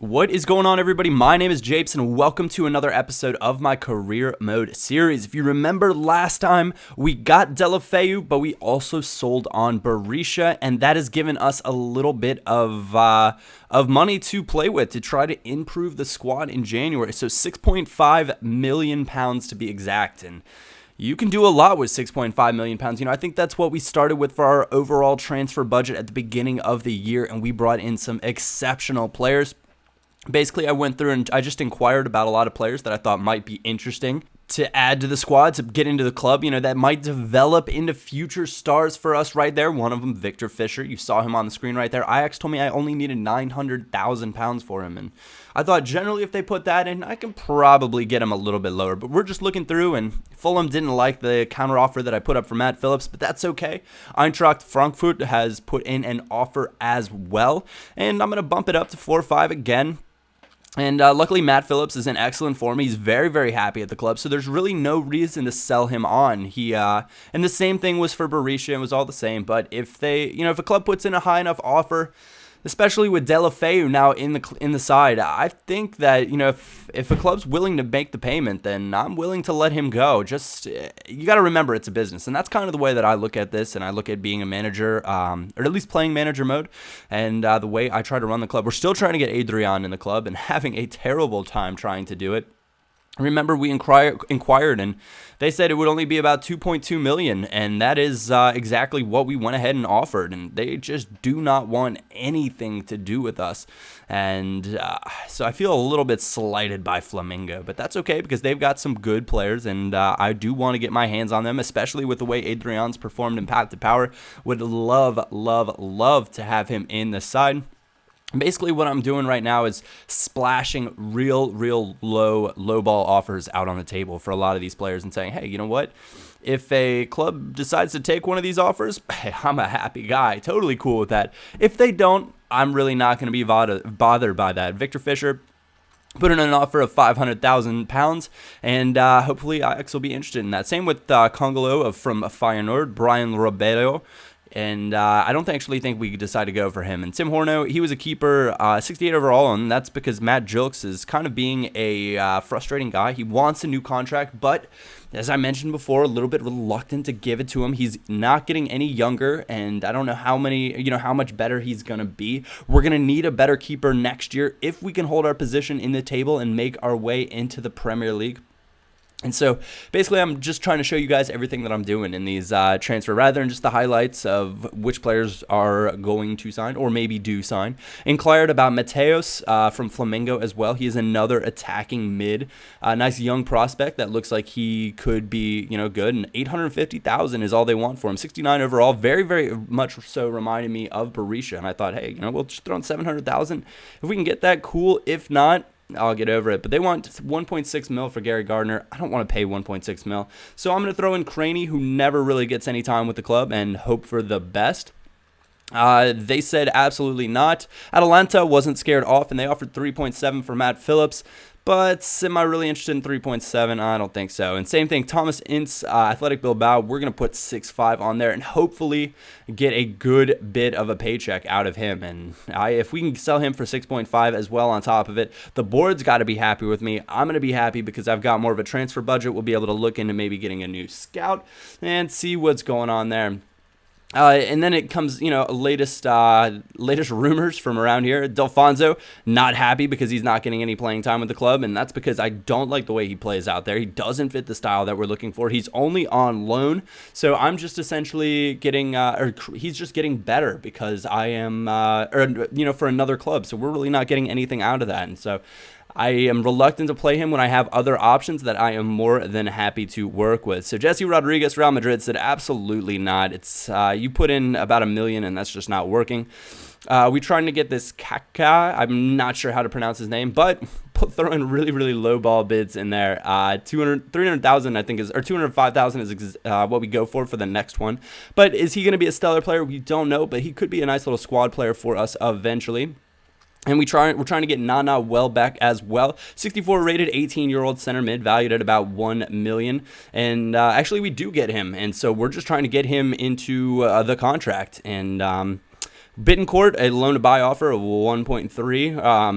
What is going on, everybody? My name is Japes, and welcome to another episode of my Career Mode series. If you remember last time, we got Deulofeu, but we also sold on Berisha, and that has given us a little bit of money to play with to try to improve the squad in January. So 6.5 million pounds to be exact, and you can do a lot with 6.5 million pounds. I think that's what we started with for our overall transfer budget at the beginning of the year, and we brought in some exceptional players. Basically, I went through and I just inquired about a lot of players that I thought might be interesting to add to the squad, to get into the club, that might develop into future stars for us right there. One of them, Victor Fisher. You saw him on the screen right there. Ajax told me I only needed 900,000 pounds for him, and I thought generally if they put that in, I can probably get him a little bit lower. But we're just looking through, and Fulham didn't like the counter offer that I put up for Matt Phillips, but that's okay. Eintracht Frankfurt has put in an offer as well, and I'm going to bump it up to 4-5 again. And luckily, Matt Phillips is in excellent form. He's very, very happy at the club, so there's really no reason to sell him on. And the same thing was for Berisha. It was all the same. But if if a club puts in a high enough offer, especially with Deulofeu now in the side, I think that if a club's willing to make the payment, then I'm willing to let him go. Just you got to remember it's a business, and that's kind of the way that I look at this, and I look at being a manager, or at least playing manager mode, and the way I try to run the club. We're still trying to get Adrian in the club, and having a terrible time trying to do it. Remember, we inquired, and they said it would only be about 2.2 million, and that is exactly what we went ahead and offered, and they just do not want anything to do with us. And so I feel a little bit slighted by Flamengo, but that's okay because they've got some good players, and I do want to get my hands on them, especially with the way Adrian's performed in Path to Power. Would love to have him in the side. Basically, what I'm doing right now is splashing real low ball offers out on the table for a lot of these players and saying, hey, you know what? If a club decides to take one of these offers, hey, I'm a happy guy. Totally cool with that. If they don't, I'm really not going to be bothered by that. Victor Fisher put in an offer of 500,000 pounds, and hopefully Ajax will be interested in that. Same with Congolo from Feyenoord, Brian Ribeiro. And I don't actually think we could decide to go for him. And Tim Horno, he was a keeper, 68 overall, and that's because Matt Jilks is kind of being a frustrating guy. He wants a new contract, but as I mentioned before, a little bit reluctant to give it to him. He's not getting any younger, and I don't know how much better he's going to be. We're going to need a better keeper next year if we can hold our position in the table and make our way into the Premier League. And so basically I'm just trying to show you guys everything that I'm doing in these transfer rather than just the highlights of which players are going to sign or maybe do sign. Inquired about Mateos from Flamengo as well. He is another attacking mid. Nice young prospect that looks like he could be good. And 850,000 is all they want for him. 69 overall. Very, very much so reminded me of Berisha. And I thought, hey, we'll just throw in 700,000. If we can get that, cool. If not, I'll get over it. But they want 1.6 mil for Gary Gardner. I don't want to pay 1.6 mil. So I'm going to throw in Craney, who never really gets any time with the club, and hope for the best. They said absolutely not. Atalanta wasn't scared off, and they offered 3.7 for Matt Phillips. But am I really interested in 3.7? I don't think so. And same thing, Thomas Ince, Athletic Bilbao. We're going to put 6.5 on there and hopefully get a good bit of a paycheck out of him. And if we can sell him for 6.5 as well on top of it, the board's got to be happy with me. I'm going to be happy because I've got more of a transfer budget. We'll be able to look into maybe getting a new scout and see what's going on there. And then it comes, latest rumors from around here. Delfonso, not happy because he's not getting any playing time with the club, and that's because I don't like the way he plays out there. He doesn't fit the style that we're looking for. He's only on loan, so I'm just essentially getting, he's just getting better because I am, for another club. So we're really not getting anything out of that, and so I am reluctant to play him when I have other options that I am more than happy to work with. So Jesse Rodriguez, Real Madrid, said absolutely not. It's you put in about $1 million, and that's just not working. We trying to get this Kaka. I'm not sure how to pronounce his name, but throw in really low ball bids in there. 300,000 I think or 205,000 is what we go for the next one. But is he going to be a stellar player? We don't know, but he could be a nice little squad player for us eventually. And we're trying to get Nana Welbeck as well. 64 rated, 18-year-old center mid, valued at about $1 million. And actually, we do get him. And so we're just trying to get him into the contract. And Bittencourt, a loan to buy offer of 1.3,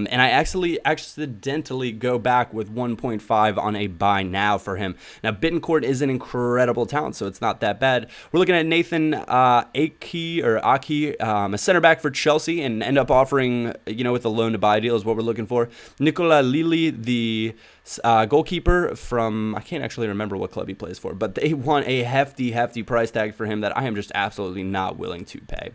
and I actually accidentally go back with 1.5 on a buy now for him. Now, Bittencourt is an incredible talent, so it's not that bad. We're looking at Nathan Aki, a center back for Chelsea, and end up offering, with a loan to buy deal is what we're looking for. Nicola Lili, the goalkeeper from, I can't actually remember what club he plays for, but they want a hefty price tag for him that I am just absolutely not willing to pay.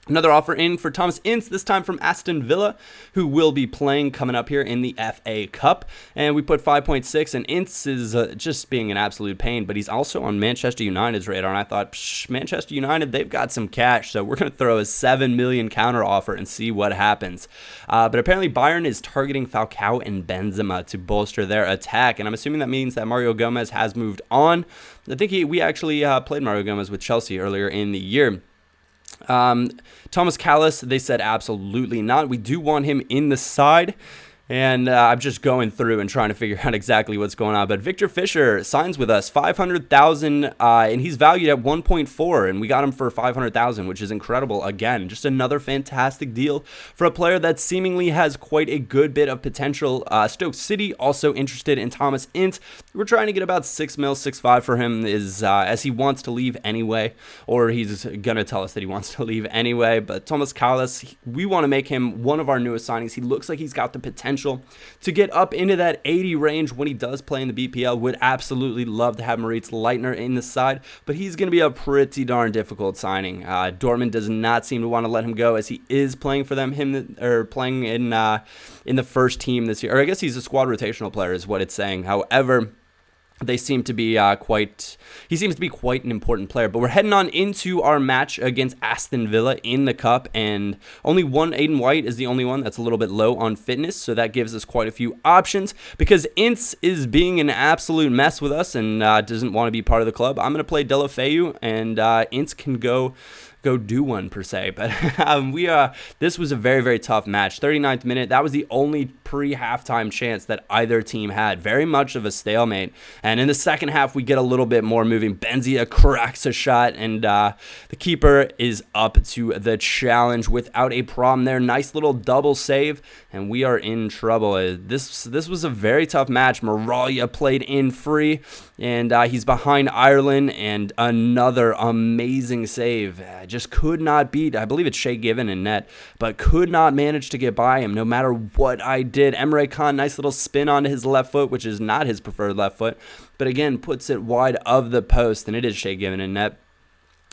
Another offer in for Thomas Ince, this time from Aston Villa, who will be playing coming up here in the FA Cup. And we put 5.6, and Ince is just being an absolute pain, but he's also on Manchester United's radar. And I thought, Manchester United, they've got some cash, so we're going to throw a 7 million counter offer and see what happens. But apparently Bayern is targeting Falcao and Benzema to bolster their attack, and I'm assuming that means that Mario Gomez has moved on. I think we actually played Mario Gomez with Chelsea earlier in the year. Thomas Callis, they said absolutely not. We do want him in the side. And I'm just going through and trying to figure out exactly what's going on. But Victor Fisher signs with us, $500,000, and he's valued at 1.4, and we got him for $500,000, which is incredible. Again, just another fantastic deal for a player that seemingly has quite a good bit of potential. Stoke City also interested in Thomas Ince. We're trying to get about 6 mil, 6.5 for him, as he wants to leave anyway, or he's gonna tell us that he wants to leave anyway. But Thomas Callis, we want to make him one of our newest signings. He looks like he's got the potential to get up into that 80 range when he does play in the BPL. Would absolutely love to have Moritz Leitner in the side, but he's going to be a pretty darn difficult signing. Dortmund does not seem to want to let him go, as he is playing for them, playing in the first team this year. Or I guess he's a squad rotational player is what it's saying. However, they seem to be he seems to be quite an important player. But we're heading on into our match against Aston Villa in the Cup, and only one Aiden White is the only one that's a little bit low on fitness, so that gives us quite a few options. Because Ince is being an absolute mess with us and doesn't want to be part of the club, I'm going to play Deulofeu, and Ince can go do one per se. But this was a very tough match. 39th minute, that was the only pre-halftime chance that either team had. Very much of a stalemate. And in the second half, we get a little bit more moving. Benzia cracks a shot, and the keeper is up to the challenge without a problem there. Nice little double save, and we are in trouble. This was a very tough match. Moralia played in free, and he's behind Ireland, and another amazing save. Just could not beat, I believe it's Shea Given in net, but could not manage to get by him no matter what I did. Emre Can, nice little spin onto his left foot, which is not his preferred left foot, but again, puts it wide of the post, and it is Shea Given in net.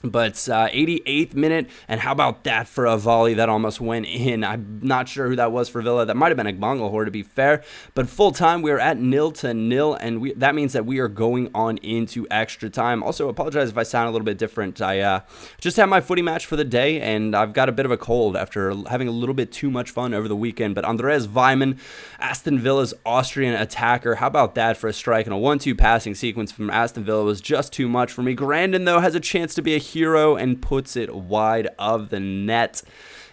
But 88th minute, and how about that for a volley that almost went in? I'm not sure who that was for Villa. That might have been Agbangalhor, to be fair. But full time, we are at 0-0, and that means that we are going on into extra time. Also, apologize if I sound a little bit different. I just had my footy match for the day, and I've got a bit of a cold after having a little bit too much fun over the weekend. But Andreas Weimann, Aston Villa's Austrian attacker, how about that for a strike, and a 1-2 passing sequence from Aston Villa was just too much for me. Grandin, though, has a chance to be a hero and puts it wide of the net.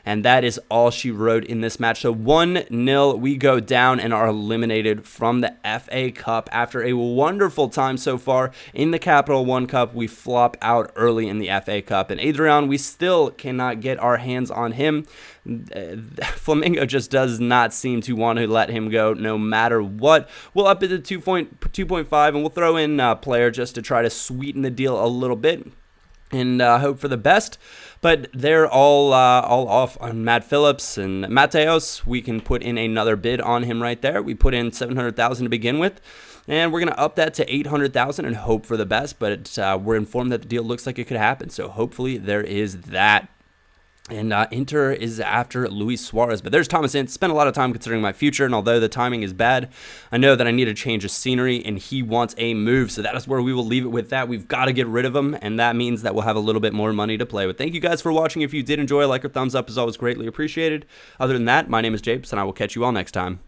And that is all she wrote in this match. So 1-0, we go down and are eliminated from the FA Cup. After a wonderful time so far in the Capital One Cup, we flop out early in the FA Cup. And Adrian, we still cannot get our hands on him. Flamingo just does not seem to want to let him go no matter what. We'll up it to 2.5, and we'll throw in a player just to try to sweeten the deal a little bit and hope for the best. But they're all off on Matt Phillips and Mateos. We can put in another bid on him right there. We put in $700,000 to begin with, and we're going to up that to $800,000 and hope for the best. But we're informed that the deal looks like it could happen, so hopefully there is that. And Inter is after Luis Suarez. But there's Thomas Ince. Spent a lot of time considering my future, and although the timing is bad, I know that I need a change of scenery, and he wants a move. So that is where we will leave it with that. We've got to get rid of him, and that means that we'll have a little bit more money to play with. Thank you guys for watching. If you did enjoy, like or thumbs up is always greatly appreciated. Other than that, my name is Japes, and I will catch you all next time.